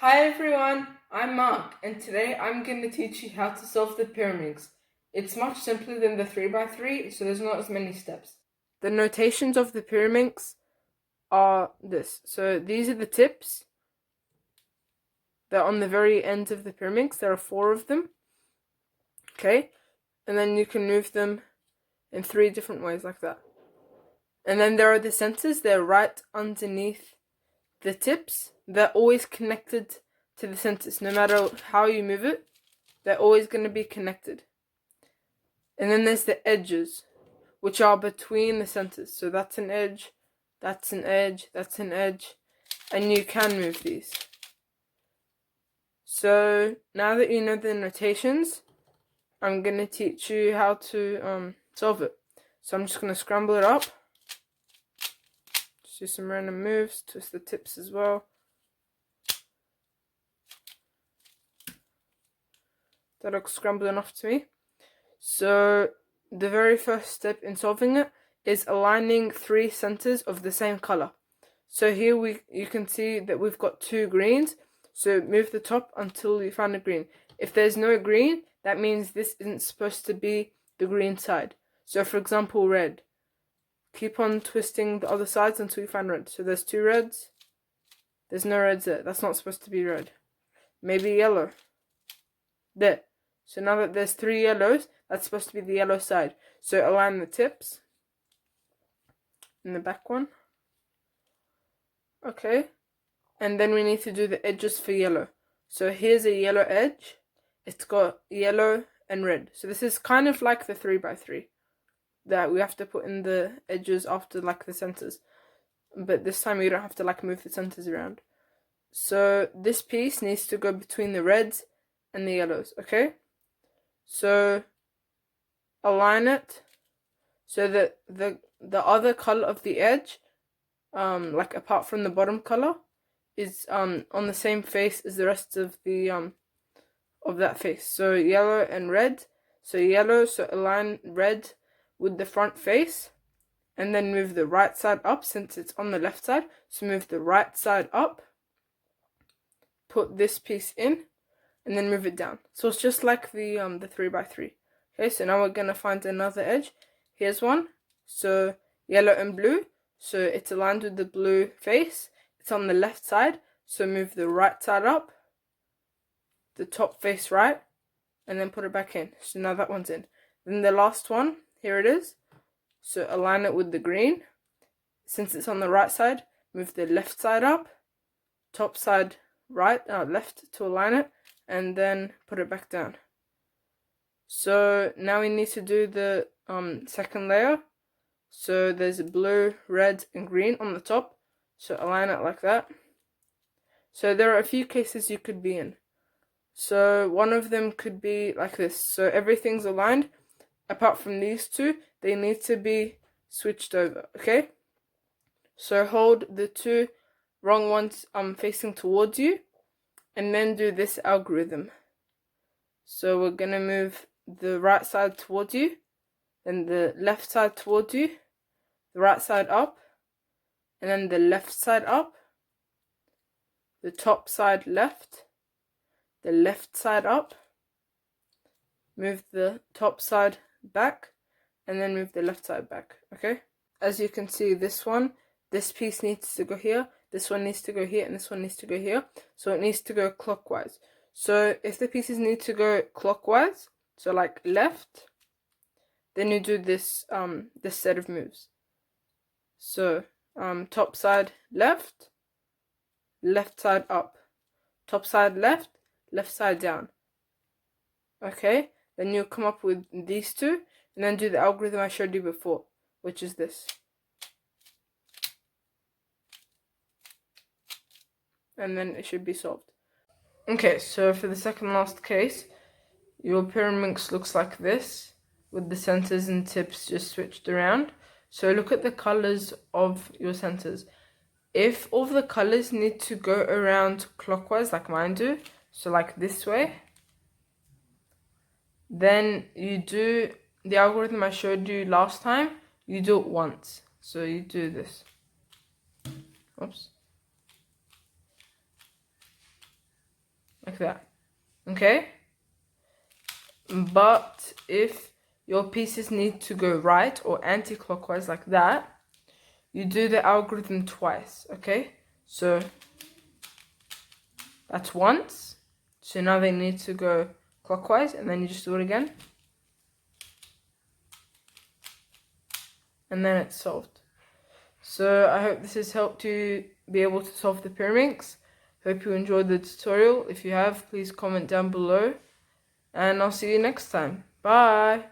Hi everyone, I'm Mark, and today I'm going to teach you how to solve the Pyraminx. It's much simpler than the 3x3, so there's not as many steps. The notations of the Pyraminx are this. So these are the tips. They're on the very end of the Pyraminx. There are 4 of them. Okay, and then you can move them in 3 different ways like that. And then there are the centers. They're right underneath the tips. They're always connected to the centers. No matter how you move it, they're always going to be connected. And then there's the edges, which are between the centers. So that's an edge, that's an edge, that's an edge, and you can move these. So now that you know the notations, I'm going to teach you how to solve it. So I'm just going to scramble it up. Just do some random moves, twist the tips as well. That looks scrambled enough to me. So the very first step in solving it is aligning 3 centers of the same color. So here you can see that we've got 2 greens. So move the top until you find a green. If there's no green, that means this isn't supposed to be the green side. So for example, red. Keep on twisting the other sides until you find red. So there's 2 reds. There's no reds there. That's not supposed to be red. Maybe yellow. There. So now that there's 3 yellows, that's supposed to be the yellow side. So align the tips. And the back one. Okay. And then we need to do the edges for yellow. So here's a yellow edge. It's got yellow and red. So this is kind of like the 3x3. That we have to put in the edges after like the centers. But this time you don't have to like move the centers around. So this piece needs to go between the reds and the yellows, okay? So align it so that the other color of the edge, like apart from the bottom color, is on the same face as the rest of the of that face. So yellow and red. So yellow, so align red with the front face, and then move the right side up since it's on the left side. So move the right side up, put this piece in, and then move it down. So it's just like the 3x3. Okay, so now we're gonna find another edge. Here's one. So yellow and blue. So it's aligned with the blue face. It's on the left side. So move the right side up, the top face right, and then put it back in. So now that one's in. Then the last one, here it is. So align it with the green. Since it's on the right side, move the left side up, top side right, left to align it, and then put it back down. So now we need to do the second layer. So there's blue, red, and green on the top. So align it like that. So there are a few cases you could be in. So one of them could be like this. So everything's aligned. Apart from these 2, they need to be switched over, okay? So hold the 2 wrong ones facing towards you, and then do this algorithm. So we're gonna move the right side towards you, then the left side towards you, the right side up, and then the left side up, the top side left, the left side up, move the top side back, and then move the left side back, okay? As you can see, this piece needs to go here, this one needs to go here, and this one needs to go here. So it needs to go clockwise. So if the pieces need to go clockwise, so like left, then you do this this set of moves. So top side left, left side up, top side left, left side down. Okay, then you'll come up with these 2, and then do the algorithm I showed you before, which is this. And then it should be solved. Okay, so for the second last case, your Pyraminx looks like this, with the centers and tips just switched around. So look at the colors of your centers. If all of the colors need to go around clockwise, like mine do, so like this way, then you do the algorithm I showed you last time, you do it once. So you do this. Oops. that. Okay? But if your pieces need to go right or anti-clockwise like that, you do the algorithm twice, okay? So that's once. So now they need to go clockwise, and then you just do it again. And then it's solved. So I hope this has helped you be able to solve the Pyraminx. Hope you enjoyed the tutorial. If you have, please comment down below. And I'll see you next time. Bye!